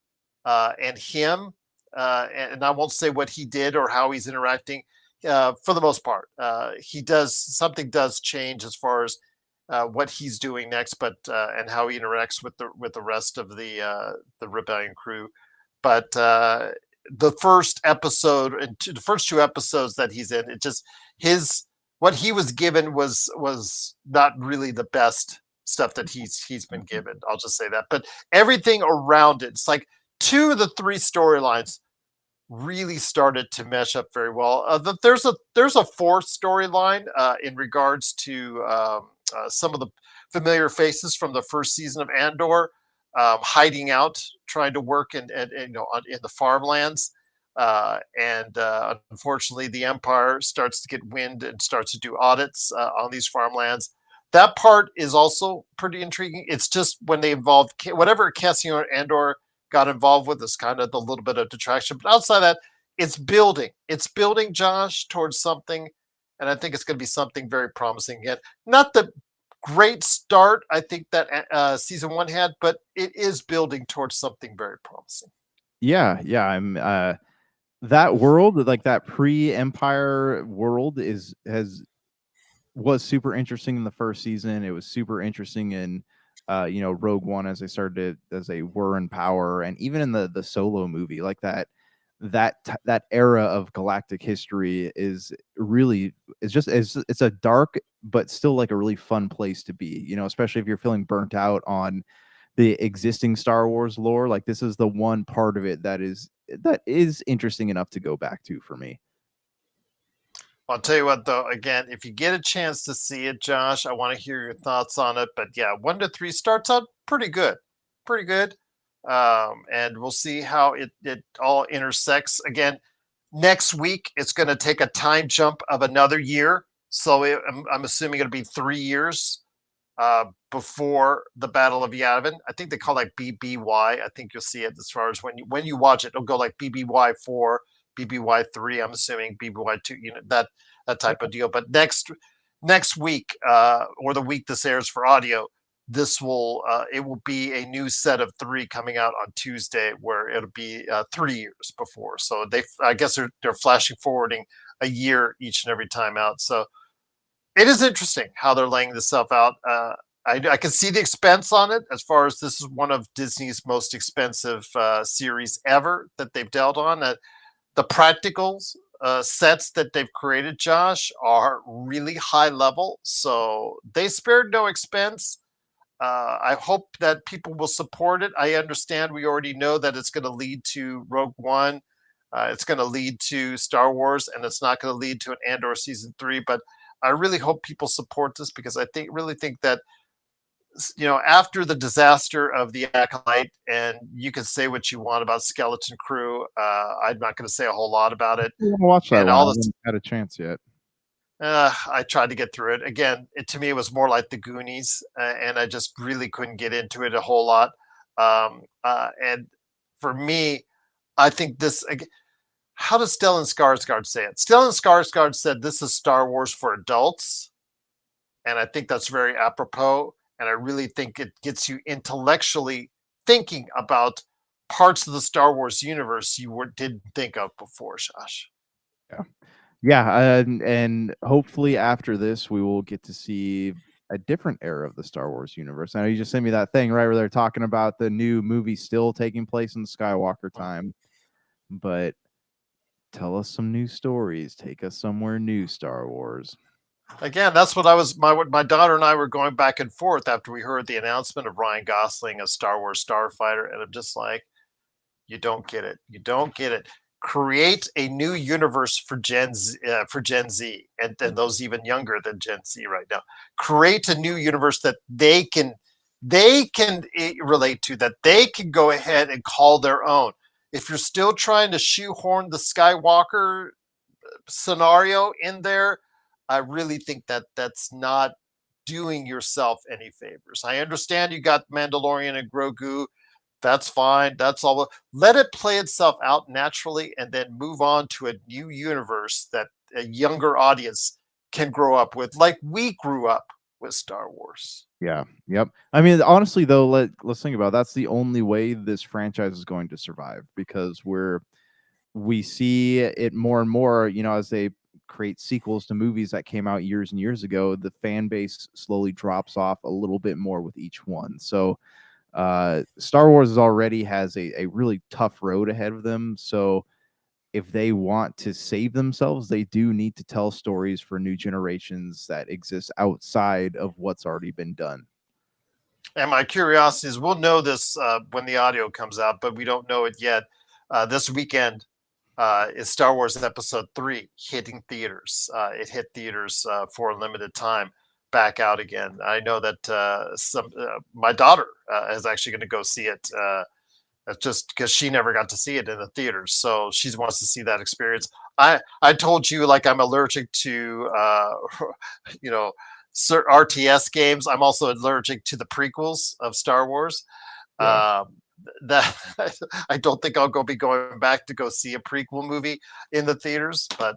and him, and I won't say what he did or how he's interacting. For the most part, something does change as far as what he's doing next, but and how he interacts with the rest of the rebellion crew. But the first episode and the first two episodes that he's in, it just what he was given was not really the best stuff that he's been given. I'll just say that. But everything around it, it's like 2 of the 3 storylines really started to mesh up very well. There's a 4th storyline in regards to some of the familiar faces from the first season of Andor, hiding out, trying to work in the farmlands. Unfortunately, the Empire starts to get wind and starts to do audits on these farmlands. That part is also pretty intriguing. It's just when they involve whatever Cassian Andor got involved with is kind of the little bit of detraction. But outside of that, it's building. It's building, Josh, towards something. And I think it's going to be something very promising again. Not the great start I think that season 1 had, but it is building towards something very promising. Yeah. I'm that world, like that pre-Empire world, was super interesting in the first season. It was super interesting in Rogue One as they were in power, and even in the Solo movie, like that era of galactic history it's a dark but still like a really fun place to be, especially if you're feeling burnt out on the existing Star Wars lore. Like, this is the one part of it that is interesting enough to go back to for me. I'll tell you what, though, again, if you get a chance to see it, Josh, I want to hear your thoughts on it. But yeah, 1 to 3 starts out pretty good. And we'll see how it all intersects. Again, next week, it's going to take a time jump of another year. So I'm assuming it'll be 3 years before the Battle of Yavin. I think they call that BBY. I think you'll see it as far as when you watch it, it'll go like BBY 4. BBY 3, I'm assuming BBY 2, that type of deal. But next week, or the week this airs for audio, it will be a new set of 3 coming out on Tuesday, where it'll be 3 years before. So I guess they're flashing forwarding a year each and every time out. So it is interesting how they're laying this stuff out. I can see the expense on it, as far as this is one of Disney's most expensive series ever that they've dealt on. The practicals sets that they've created, Josh, are really high level. So they spared no expense. I hope that people will support it. I understand we already know that it's going to lead to Rogue One. It's going to lead to Star Wars, and it's not going to lead to an Andor season 3. But I really hope people support this, because I really think that, after the disaster of the Acolyte, and you can say what you want about Skeleton Crew, I'm not going to say a whole lot about it. I want to watch that. And I haven't had a chance yet. I tried to get through it. Again, to me, it was more like the Goonies, and I just really couldn't get into it a whole lot. And for me, I think this. How does Stellan Skarsgård say it? Stellan Skarsgård said this is Star Wars for adults, and I think that's very apropos. And I really think it gets you intellectually thinking about parts of the Star Wars universe you didn't think of before, Josh. Yeah, and hopefully after this, we will get to see a different era of the Star Wars universe. I know you just sent me that thing, right, where they're talking about the new movie still taking place in Skywalker time, but tell us some new stories. Take us somewhere new, Star Wars. Again, that's what my daughter and I were going back and forth after we heard the announcement of Ryan Gosling as Star Wars Starfighter, and I'm just like, you don't get it. You don't get it. Create a new universe for Gen Z, and those even younger than Gen Z right now. Create a new universe that they can relate to, that they can go ahead and call their own. If you're still trying to shoehorn the Skywalker scenario in there, I really think that that's not doing yourself any favors. I understand you got Mandalorian and Grogu. That's fine. That's all. Let it play itself out naturally and then move on to a new universe that a younger audience can grow up with, like we grew up with Star Wars. Yeah. Yep. I mean, honestly, though, let's think about it. That's the only way this franchise is going to survive, because we see it more and more, as they create sequels to movies that came out years and years ago. The fan base slowly drops off a little bit more with each one. So Star Wars already has a really tough road ahead of them. So if they want to save themselves, they do need to tell stories for new generations that exist outside of what's already been done. And my curiosity is, we'll know this when the audio comes out, but we don't know it yet. This weekend is Star Wars Episode 3 hitting theaters. It hit theaters for a limited time, back out again. I know that my daughter is actually going to go see it just because she never got to see it in the theaters. So she wants to see that experience. I told you, like, I'm allergic to, RTS games. I'm also allergic to the prequels of Star Wars. Yeah. That I don't think I'll be going back to go see a prequel movie in the theaters, but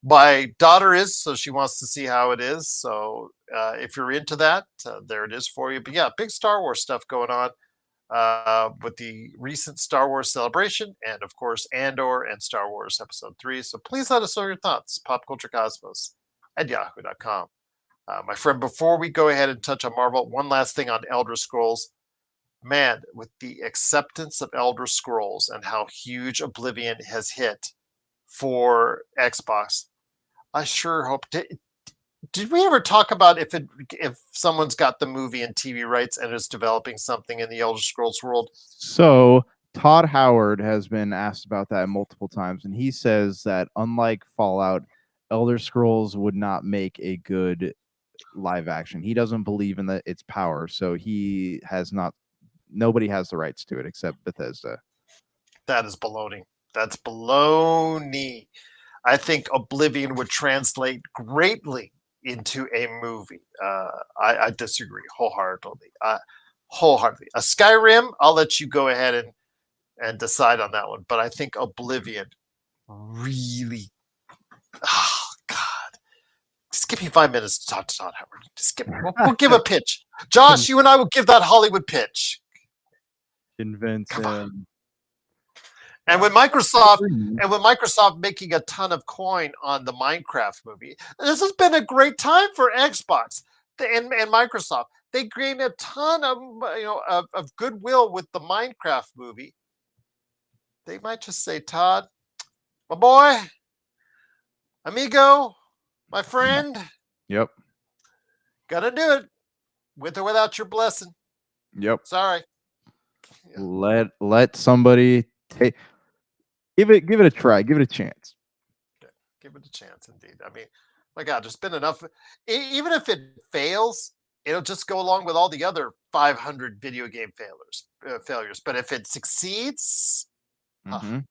my daughter is, so she wants to see how it is. So if you're into that, there it is for you. But yeah, big Star Wars stuff going on with the recent Star Wars celebration, and of course Andor and Star Wars Episode 3. So please let us know your thoughts. PopCultureCosmos at yahoo.com. My friend, before we go ahead and touch on Marvel, one last thing on Elder Scrolls. Man, with the acceptance of Elder Scrolls and how huge Oblivion has hit for Xbox, I sure hope. Did we ever talk about if someone's got the movie and TV rights and is developing something in the Elder Scrolls world? So Todd Howard has been asked about that multiple times, and he says that unlike Fallout, Elder Scrolls would not make a good live action. He doesn't believe in its power, so he has not. Nobody has the rights to it except Bethesda. That is baloney. That's baloney. I think Oblivion would translate greatly into a movie. I disagree wholeheartedly. Wholeheartedly. A Skyrim, I'll let you go ahead and decide on that one. But I think Oblivion really. Oh God! Just give me 5 minutes to talk to Todd Howard. Just give. We'll give a pitch. Josh, you and I will give that Hollywood pitch. Convince him. And with Microsoft making a ton of coin on the Minecraft movie, this has been a great time for Xbox and Microsoft. They gained a ton of goodwill with the Minecraft movie. They might just say, Todd, my boy, amigo, my friend, Yep. gotta do it with or without your blessing. Yep. Sorry. Let somebody give it a try. Give it a chance. Okay. Give it a chance, indeed. I mean, my God, there's been enough. Even if it fails, it'll just go along with all the other 500 video game failures. But if it succeeds, yeah,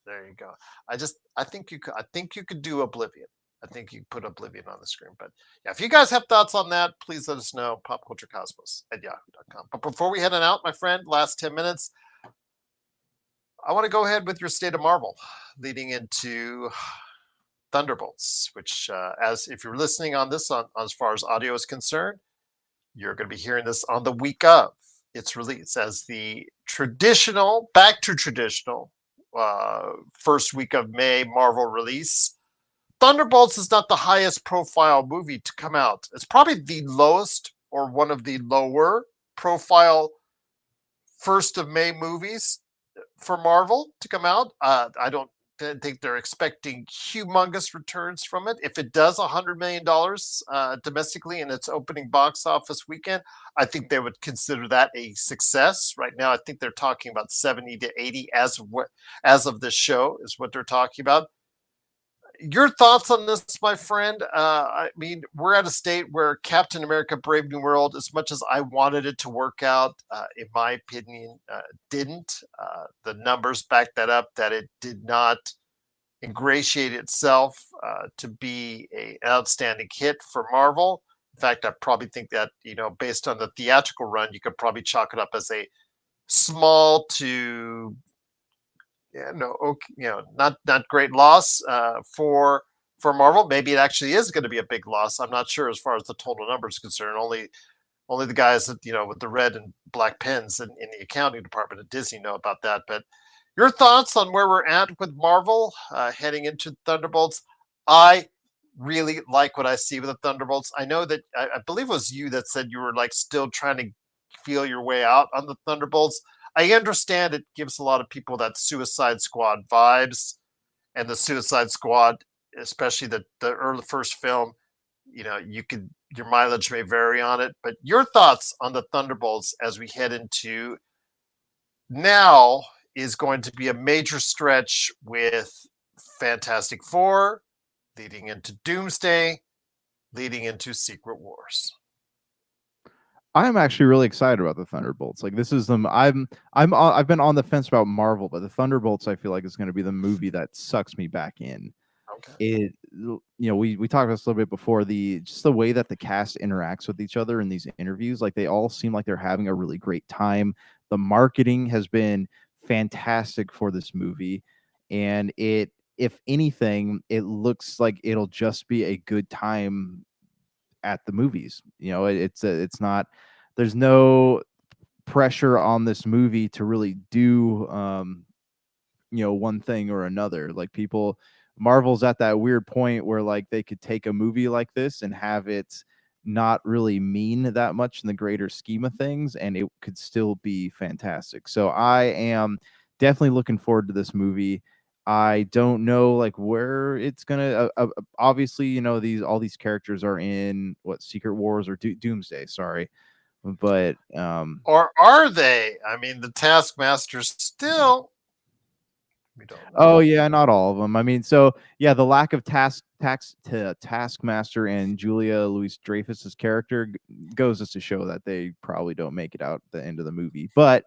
there you go. I think you could do Oblivion. I think you put Oblivion on the screen. But yeah, if you guys have thoughts on that, please let us know. PopCultureCosmos at yahoo.com. But before we head on out, my friend, last 10 minutes, I want to go ahead with your State of Marvel leading into Thunderbolts, which, as if you're listening on this, on as far as audio is concerned, you're going to be hearing this on the week of its release as the traditional, back to traditional, first week of May Marvel release. Thunderbolts is not the highest profile movie to come out. It's probably the lowest or one of the lower profile first of May movies for Marvel to come out. I don't think they're expecting humongous returns from it. If it does $100 million domestically in its opening box office weekend, I think they would consider that a success. Right now, I think they're talking about 70 to 80 as of this show is what they're talking about. Your thoughts on this, my friend? I mean, we're at a state where Captain America Brave New World, as much as I wanted it to work out, in my opinion, didn't. The numbers back that up, that it did not ingratiate itself to be an outstanding hit for Marvel. In fact, I probably think that, based on the theatrical run, you could probably chalk it up as a small to not great loss for Marvel. Maybe it actually is going to be a big loss. I'm not sure as far as the total numbers concerned. Only the guys that with the red and black pens in the accounting department at Disney know about that. But your thoughts on where we're at with Marvel heading into Thunderbolts? I really like what I see with the Thunderbolts. I know that I believe it was you that said you were like still trying to feel your way out on the Thunderbolts. I understand it gives a lot of people that Suicide Squad vibes, and the Suicide Squad, especially the early first film, your mileage may vary on it, but your thoughts on the Thunderbolts as we head into now is going to be a major stretch with Fantastic Four, leading into Doomsday, leading into Secret Wars. I'm actually really excited about the Thunderbolts. Like, this is them. I've been on the fence about Marvel, but the Thunderbolts I feel like is going to be the movie that sucks me back in. Okay. We talked about this a little bit before, just the way that the cast interacts with each other in these interviews. Like, they all seem like they're having a really great time. The marketing has been fantastic for this movie, and if anything, it looks like it'll just be a good time at the movies. It's not, there's no pressure on this movie to really do one thing or another. Like, Marvel's at that weird point where like they could take a movie like this and have it not really mean that much in the greater scheme of things, and it could still be fantastic. So I am definitely looking forward to this movie. I don't know like where it's gonna. Obviously, all these characters are in Secret Wars or Doomsday. Sorry, but or are they? I mean, the Taskmaster's still. We don't know. Oh yeah, not all of them. I mean, so yeah, the lack of Taskmaster and Julia Louis-Dreyfus's character goes to show that they probably don't make it out at the end of the movie, but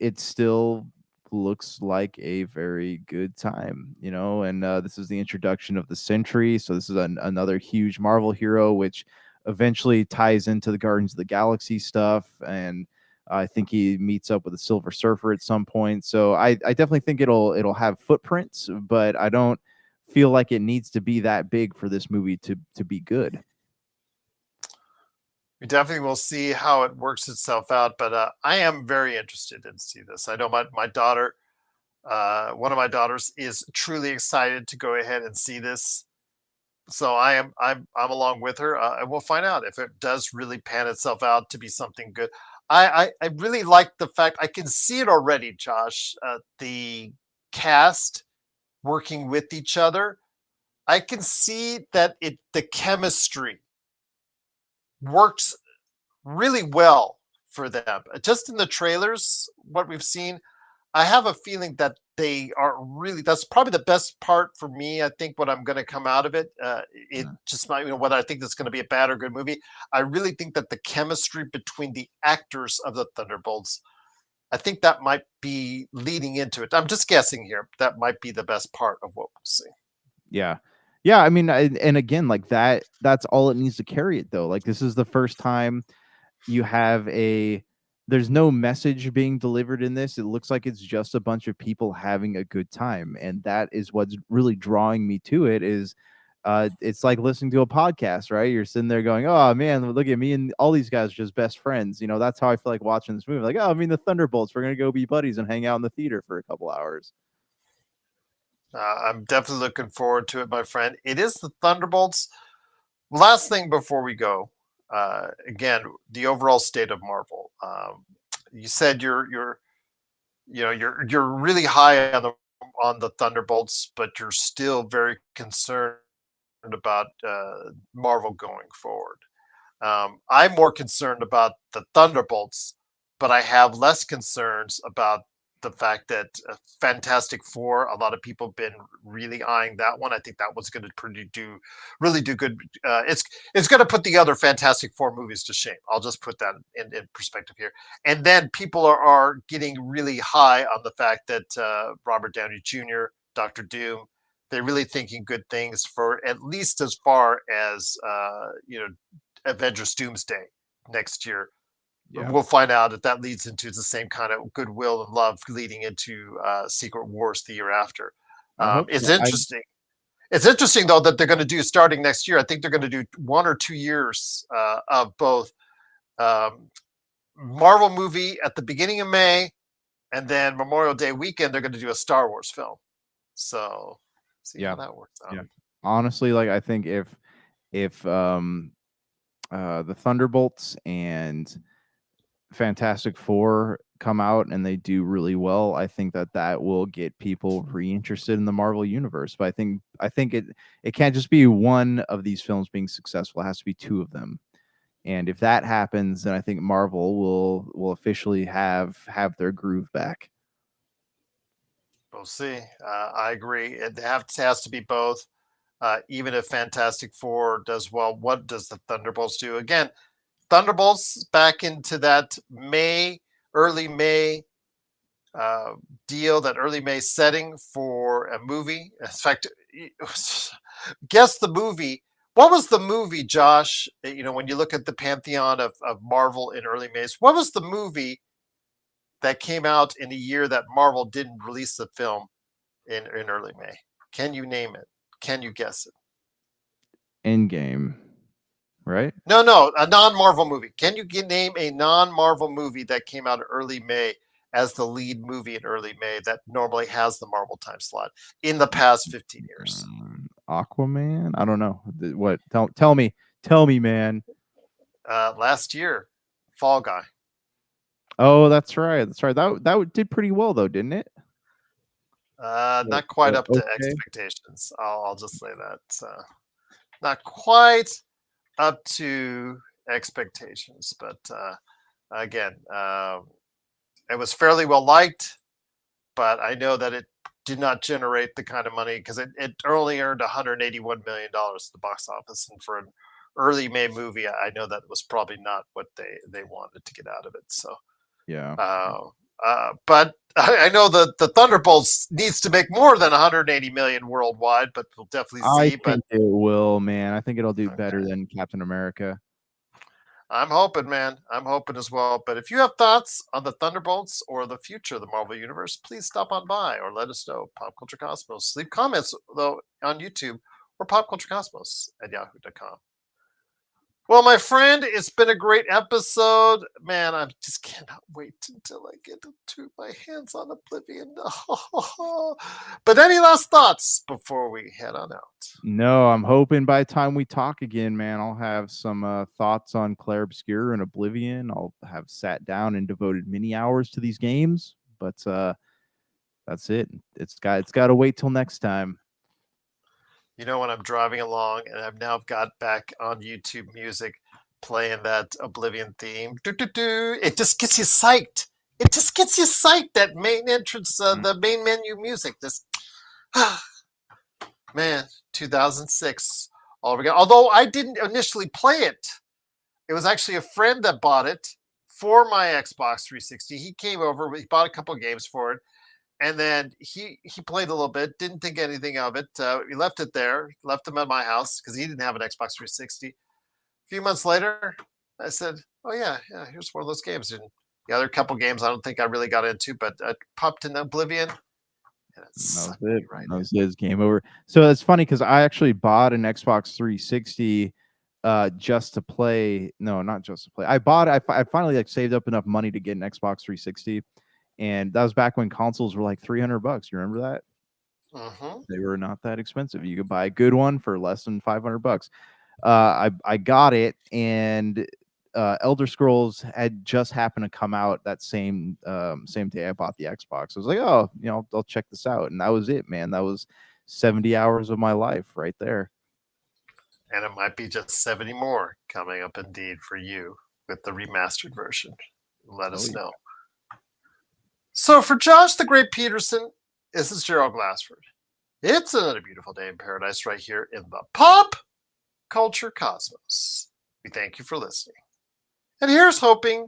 it still looks like a very good time, and this is the introduction of the Sentry, so this is another huge Marvel hero, which eventually ties into the Guardians of the Galaxy stuff, and I think he meets up with the Silver Surfer at some point. So I definitely think it'll have footprints, but I don't feel like it needs to be that big for this movie to be good. We definitely will see how it works itself out, but I am very interested in see this. I know my daughter, one of my daughters, is truly excited to go ahead and see this. So I'm along with her, and we'll find out if it does really pan itself out to be something good. I really like the fact I can see it already, Josh. The cast working with each other. I can see that the chemistry works really well for them. Just in the trailers, what we've seen, I have a feeling that they are really, that's probably the best part for me. I think what I'm going to come out of it, just might, whether I think that's going to be a bad or good movie. I really think that the chemistry between the actors of the Thunderbolts, I think that might be leading into it. I'm just guessing here. That might be the best part of what we'll see. Yeah. Yeah. I mean, and again, like that's all it needs to carry it though. Like, this is the first time you have there's no message being delivered in this. It looks like it's just a bunch of people having a good time. And that is what's really drawing me to it, is it's like listening to a podcast, right? You're sitting there going, "Oh man, look at me and all these guys are just best friends." You know, that's how I feel like watching this movie. Like, oh, I mean, the Thunderbolts, we're gonna go be buddies and hang out in the theater for a couple hours. I'm definitely looking forward to it, my friend. It is the Thunderbolts. Last thing before we go, again, the overall state of Marvel. You said you're really high on the Thunderbolts, but you're still very concerned about Marvel going forward. I'm more concerned about the Thunderbolts, but I have less concerns about the fact that Fantastic Four. A lot of people have been really eyeing that one. I think that one's going to really do good. It's going to put the other Fantastic Four movies to shame. I'll just put that in perspective here. And then people are getting really high on the fact that Robert Downey Jr., Doctor Doom, they're really thinking good things for at least as far as Avengers Doomsday next year. Yeah. We'll find out if that leads into the same kind of goodwill and love leading into Secret Wars the year after. It's interesting. It's interesting, though, that they're going to do starting next year. I think they're going to do 1 or 2 years of both Marvel movie at the beginning of May, and then Memorial Day weekend, they're going to do a Star Wars film. So see how that works out. Yeah. Honestly, like I think if the Thunderbolts and Fantastic Four come out and they do really well, I think that will get people reinterested in the Marvel universe. But I think it can't just be one of these films being successful. It has to be 2 of them. And if that happens, then I think Marvel will officially have their groove back. We'll see. I agree. It has to be both. Even if Fantastic Four does well, what does the Thunderbolts do? Again, Thunderbolts back into that early May deal, that early May setting for a movie. In fact, guess the movie. What was the movie, Josh? When you look at the pantheon of Marvel in early May, what was the movie that came out in a year that Marvel didn't release the film in early May? Can you name it? Can you guess it? Endgame, right? No, a non-Marvel movie. Can you name a non-Marvel movie that came out early May as the lead movie in early May that normally has the Marvel time slot in the past 15 years? Aquaman? I don't know. What? Tell me, man. Last year, Fall Guy. Oh, that's right. That did pretty well though, didn't it? Not quite up to expectations. I'll just say that. Not quite up to expectations, but again, it was fairly well liked, but I know that it did not generate the kind of money because it only earned $181 million at the box office, and for an early May movie, I know that was probably not what they wanted to get out of it. So yeah. But I know that the Thunderbolts needs to make more than 180 million worldwide, but we'll definitely see. I think it will, man. I think it'll do better than Captain America. I'm hoping, man. I'm hoping as well. But if you have thoughts on the Thunderbolts or the future of the Marvel Universe, please stop on by or let us know. Pop Culture Cosmos. Leave comments, though, on YouTube or popculturecosmos@yahoo.com. Well, my friend, it's been a great episode. Man, I just cannot wait until I get to my hands on Oblivion. But any last thoughts before we head on out? No, I'm hoping by the time we talk again, man, I'll have some thoughts on Clair Obscur and Oblivion. I'll have sat down and devoted many hours to these games. But that's it. It's got to wait till next time. When I'm driving along and I've now got back on YouTube Music playing that Oblivion theme, it just gets you psyched. It just gets you psyched. That main entrance, the main menu music. This, man, 2006 all over again. Although I didn't initially play it, it was actually a friend that bought it for my Xbox 360. He came over, he bought a couple games for it. And then he played a little bit, didn't think anything of it. We left it there, left him at my house because he didn't have an Xbox 360. A few months later, I said, oh, yeah, here's one of those games. And the other couple games I don't think I really got into, but I popped in Oblivion. And it That was sucked it. me right That in. was his game over. So it's funny because I actually bought an Xbox 360 just to play. No, not just to play. I finally like saved up enough money to get an Xbox 360, and that was back when consoles were like $300. You remember that? Mm-hmm. They were not that expensive. You could buy a good one for less than $500. I got it, and Elder Scrolls had just happened to come out that same day I bought the Xbox. I was like, oh, I'll check this out, and that was it, man. That was 70 hours of my life right there. And it might be just 70 more coming up indeed for you with the remastered version. Let us know. So for Josh the Great Peterson, this is Gerald Glassford. It's another beautiful day in paradise right here in the pop culture cosmos. We thank you for listening. And here's hoping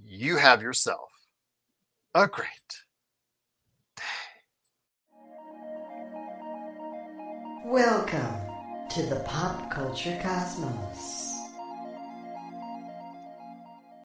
you have yourself a great day. Welcome to the pop culture cosmos.